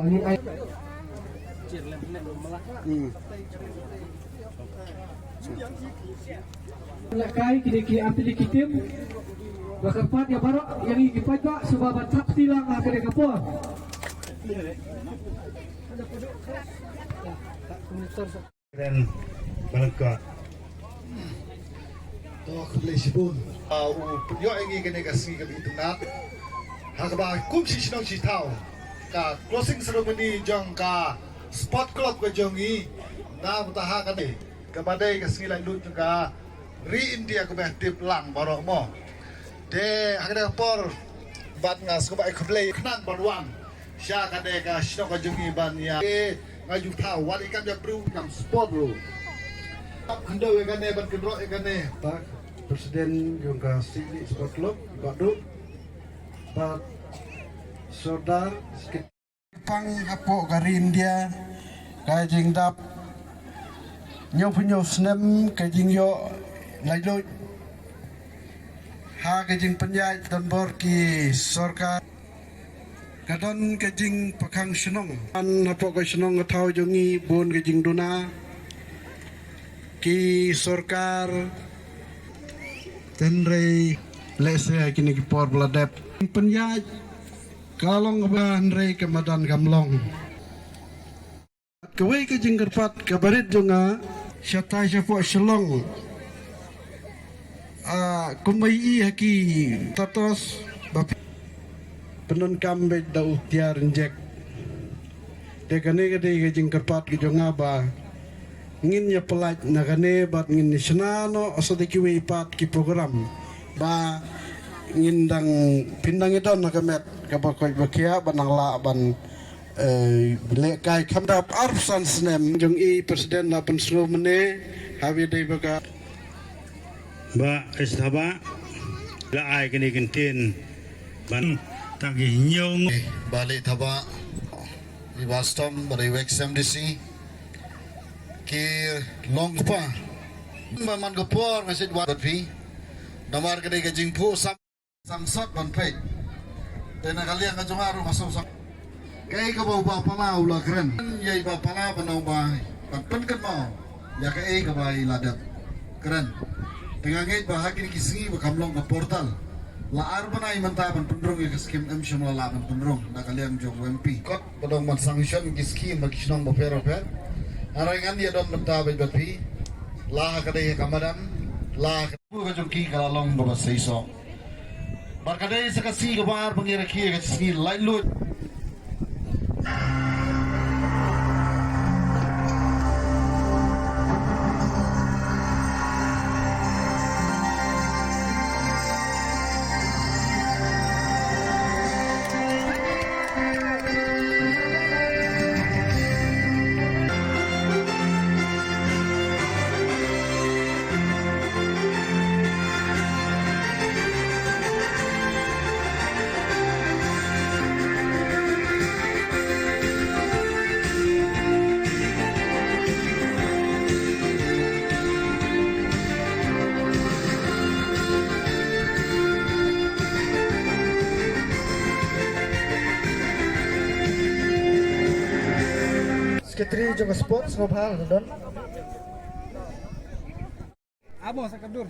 ini ay Lakai kini ambil kitim Bakarpat ya baru yang ikipat pak sebab tak tilang akan kapur. Dan balangka. Toh kembali sibun. Yo ingi kene kasih ke internet. Hakba kum si sinong si tau. Ka closing ceremony jong ka sport club ke jongi. Na mutaha kane. Kabadai kasih lai lut juga re India ke tip lang barok mo. De hakda por bat ngas ko ba kembali knan barwang. Sya kade ka sinong ka jongi ban ya. Ngaju tau wal ikan jak bru nam sport bro. Kendo ikane ban kendro ikane Pak Presiden yung Sydney Sport Club Badut Pak Sodar Pang hapo kari India kaya jing dap nyo punyo snem kaya jing yo lailo ha kaya jing penyay dan bor ki sorka kadon kaya jing pakang senong an hapo kaya senong ngatau jongi bon kaya jing duna ki sorkar tenrei lese kini ki por bladep penyaj kalong ban rei kemadan gamlong kawai ke jinggerpat kabarit jonga syata syapo shalong kumbai haki tatos bap penun kambe dau tiar injek dekane ke jinggerpat ke jonga ba ngin ya pelat nagane bat ngin senano asodiki we pat ki program ba ngin dang pindang itu nagamet kabakoy bakia banang la ban le kai kamdap arsan snem jong I presiden la pensro mene hawi dei baka ba estaba la ai kini kentin ban tagi nyong balik taba ibastom bari wexam disi ki long pa man gopor ngasit wat pi namar kadai ka jingpu samsat ban pait tena kalian ka jongaru masuk sam kai ka bau ba pala ula keren yai ba pala banau ba pan kan mau ya kai ka bai ladat keren tengah ngait ba hakini kisingi ba kamlong ka portal la arbana imanta ban pendrong ya skim emshon la ban pendrong na kalian jong MP kot badong man sanction kiski magisnong ba pero Arangan dia don mentabay bapi, lah kadai kamadan, lah kadai jongki kalalong babas seiso. Barkadai sekasi kabar pengiraki kasi lain lut. Sekretari juga sport ngobhal don. Amo sa kadur.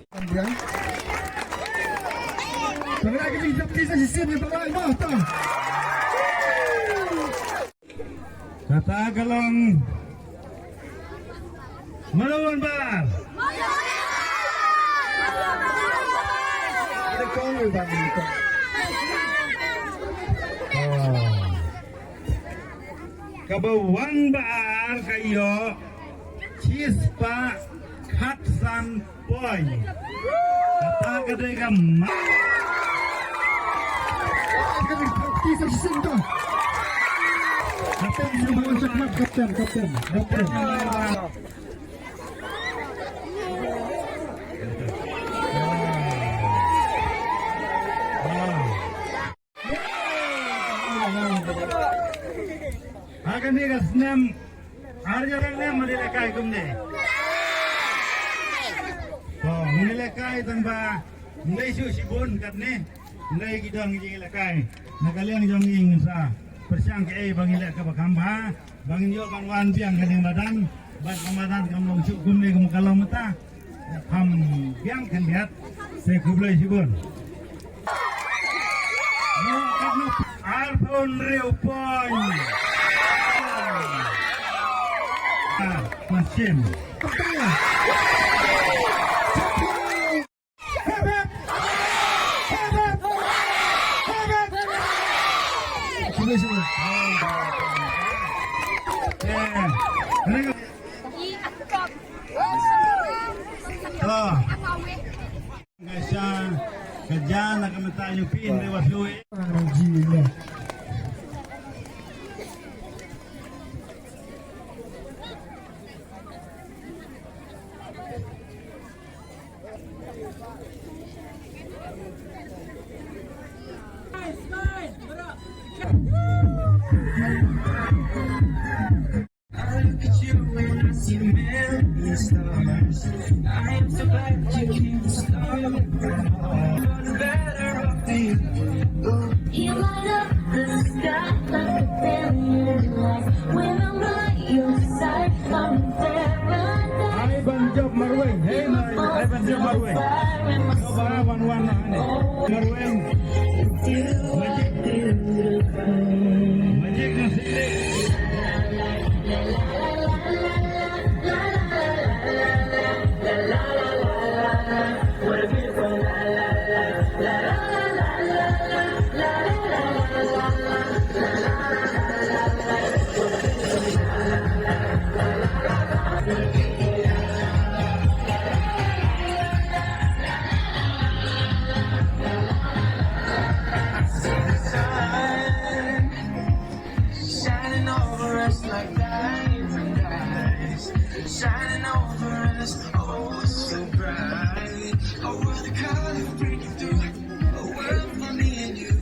Kemudian Pernah kita bisa sisir di bawah mau tak? kata kalong Malawan bar. Ada kau ni bagi itu. Kabawan bar kayo chispa khatsan boy. Kata kadai kam. Kita bisa sisir tu. Kapten semua cakap kapten. Akan dia senam Harjanya melilekai kumde. Oh, melilekai tanpa nilai sibun kat ni. Nilai gidang melilekai. Nakaliang jong ing sa. Persiang ke bangilek ke bakamba. Bangin yo bang wan biang kadang badan. Bat pamadan kamlong syukum ni kamukalong mata. Ham biang kan biat. Saya kublai sibun. Yo kadno Alphon Rio Point. Mesin. Kerja nak kami tahu pin dewas lui. You light up the sky like a billion lights. When I'm by your side, I'm in paradise. Ay banjab marweng, hey ay banjab marweng. Coba wan marweng. Magic nasi. Shining over us like diamond eyes, shining over us, oh so bright. A world of color breaking through, a world for me and you,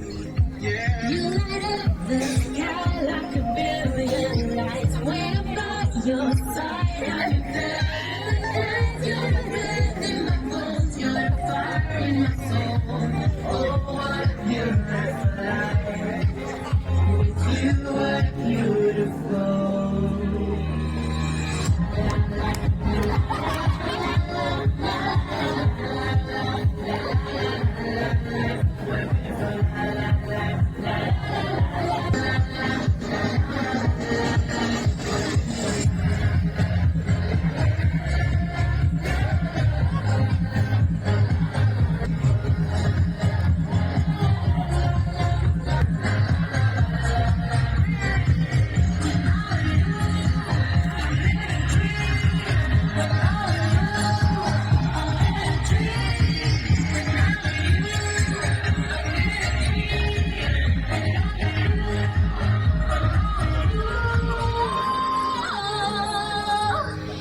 yeah. You light up the sky like a billion lights. When I'm by your side, I'm in paradise. You're the breath in my bones, you're the fire in my soul. Oh, what a beautiful life. With you, what a beautiful.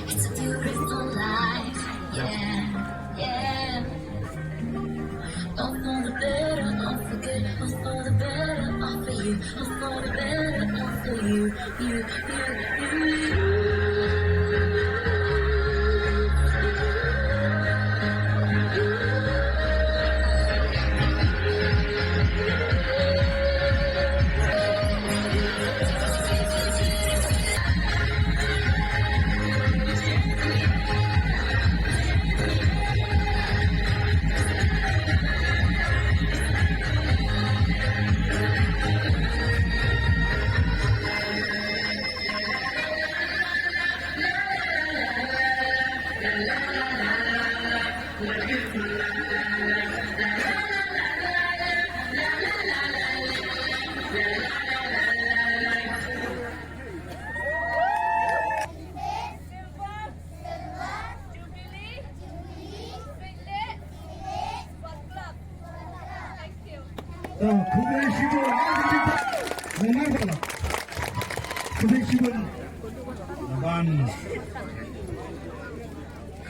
It's a beautiful life, yeah, yeah. All for the better, all for good, all for the better, all for you, all for the better, all for Kublai sibun. Memang kublai sibun. Ban.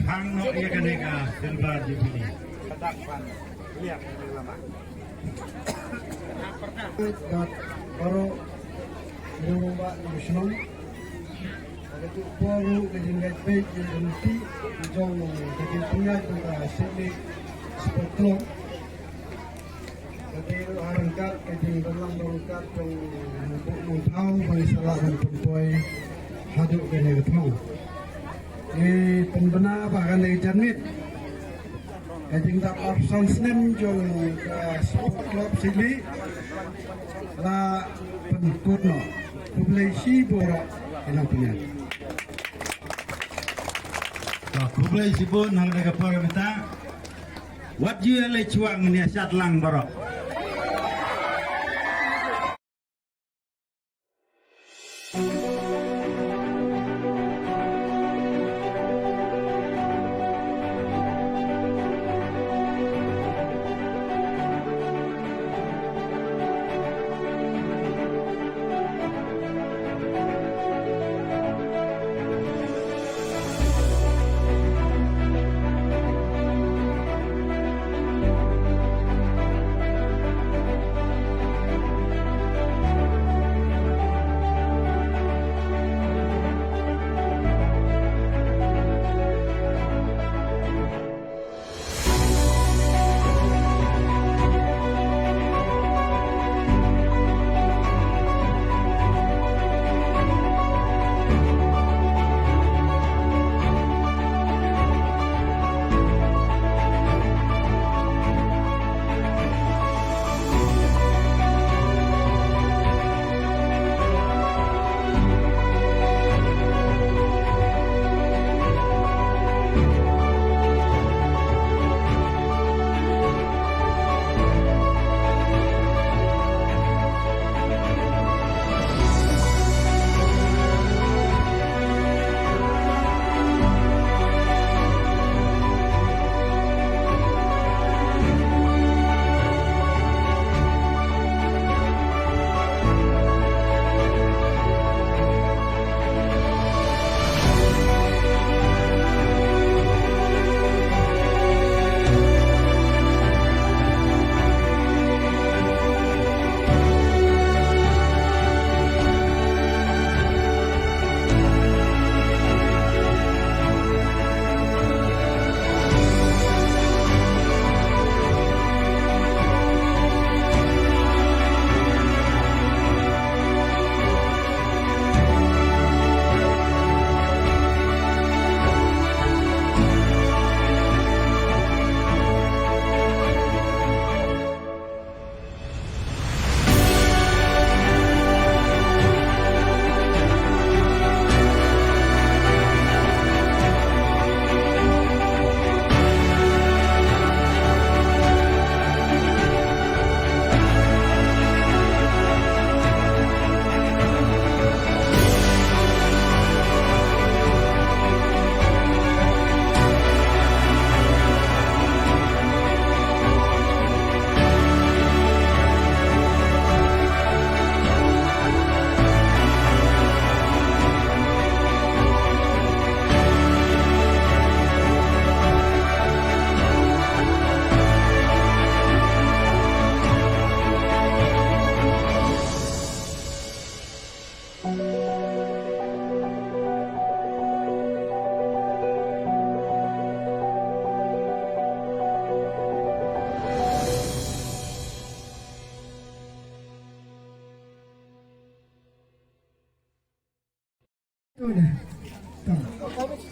Kang no iya kaneka silver jubilee. Kadak ban. Lihat lama. Baru Lumba Nasional Ketuk Poru kajing baik-baik nanti jong kajing penat juga sini sepetlong. Kajing harangkat kajing dalam rangkat jong mubuk mutau bagi salah dan pemboy haduk kene ketau. Pembina bahkan lagi janit. Kajing tak absen senem jong sport club sini la penkurno populasi borok enak punya. Kublai sibun hang daga por minta. Wat ju le chuang ni asat lang barok.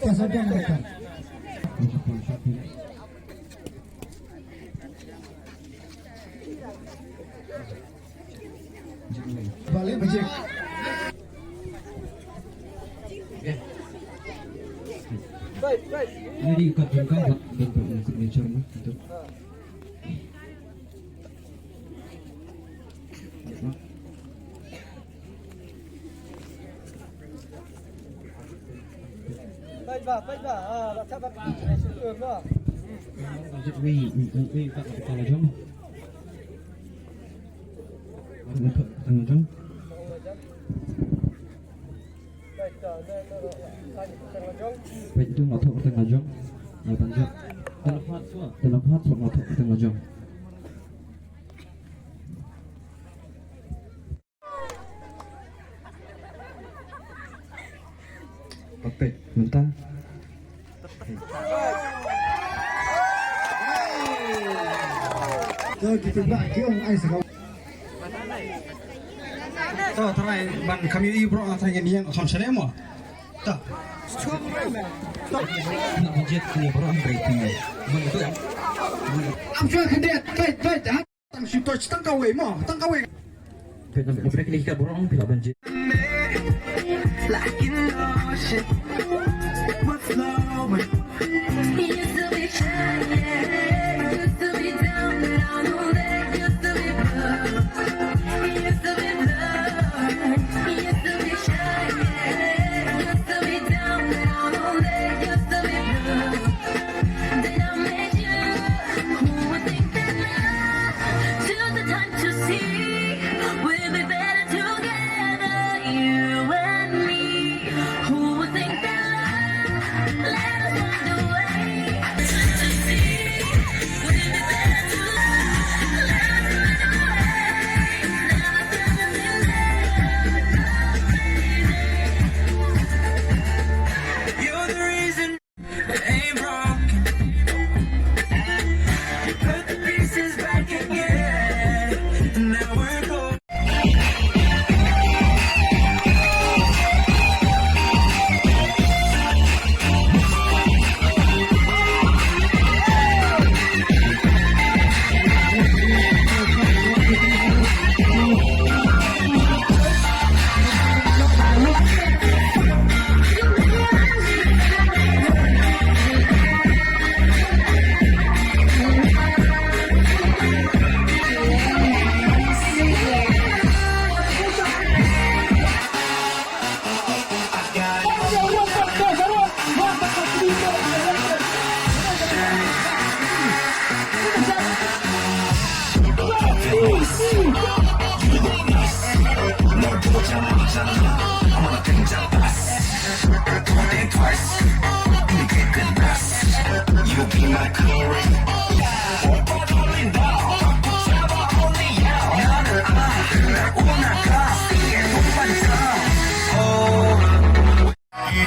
Kesabaran mereka. Balik becek. Ini diikat juga bentuk signature mah itu. Baik ba, tak apa. Lanjut wi tak kepala jom. Untuk tengah. Baik itu ngotot tengah jom. Ya panjang. Telepon sok ngotot tengah jom. Santa. Kita nak kiong ai sekau. So terai ban kami ibro atanya ni yang kam sare mo. Ta. Nak budget ni orang rating. Betul. Am sure kendet, baik. Tang si touch tang kau mo, tang kau. Mereka ni kita borong bila budget. like an ocean. What's flowing? Used to be shy, yeah. Used to be down, but I know that used to be blue. Used to be blue. Used to be shy, yeah. Used to be down, but I know that used to be blue. Then I met you. Who would think that now took the time to see we'll be better together, you and me. Who would think that love let us find a way to see we'll be better together? Let us find a way. You're the reason it ain't broken. You put the pieces back again. Now we're going.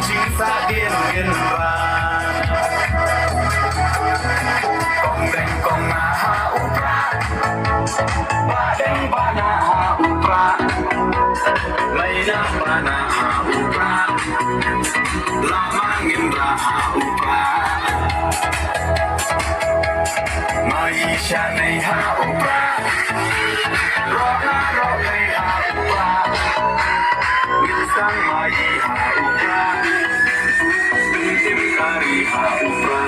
Chính xác điên biên vàng Kong đánh kong na ha upra Ba đánh ba na ha upra May na ba na ha upra Lamangin ra ha upra Maisha nay ha upra Ro na ro nay ha upra Minsan mai ha upra Tim kari ha upra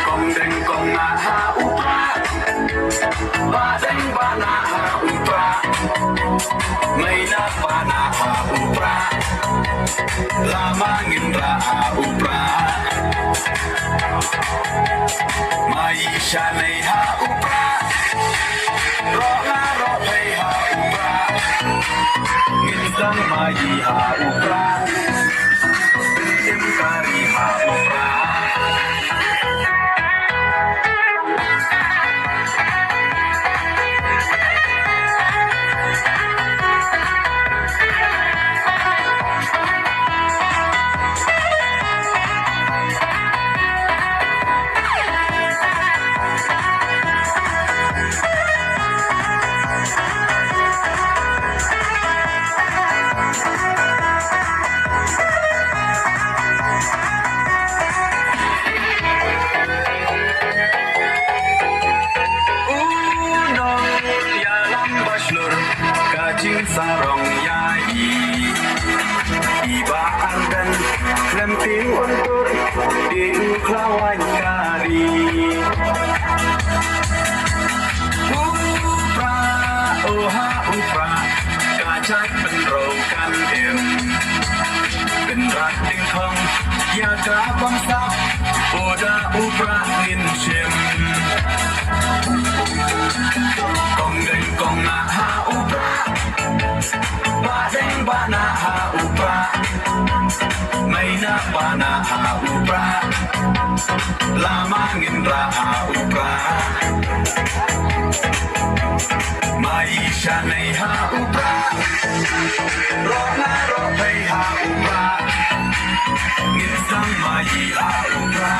Kong đánh kong na ha upra Ba đánh ba na ha upra May na ba na ha upra Lamangin ra ha upra Maisha nay ha upra Ro na ro hay ha upra Minsan mai ha upra Tim kari ha upra yai iba ardan lemping untuk di uklawan kari upra oha upra kacak penrokan em penrat tingkong ya gabam sap oda upra nin shim kong den kong na ha upra ba den ba na ha upra may na ba na ha upra lamangin ra ha upra mai sha nei ha upra ro na ro pei ha upra ngin sang mai ha upra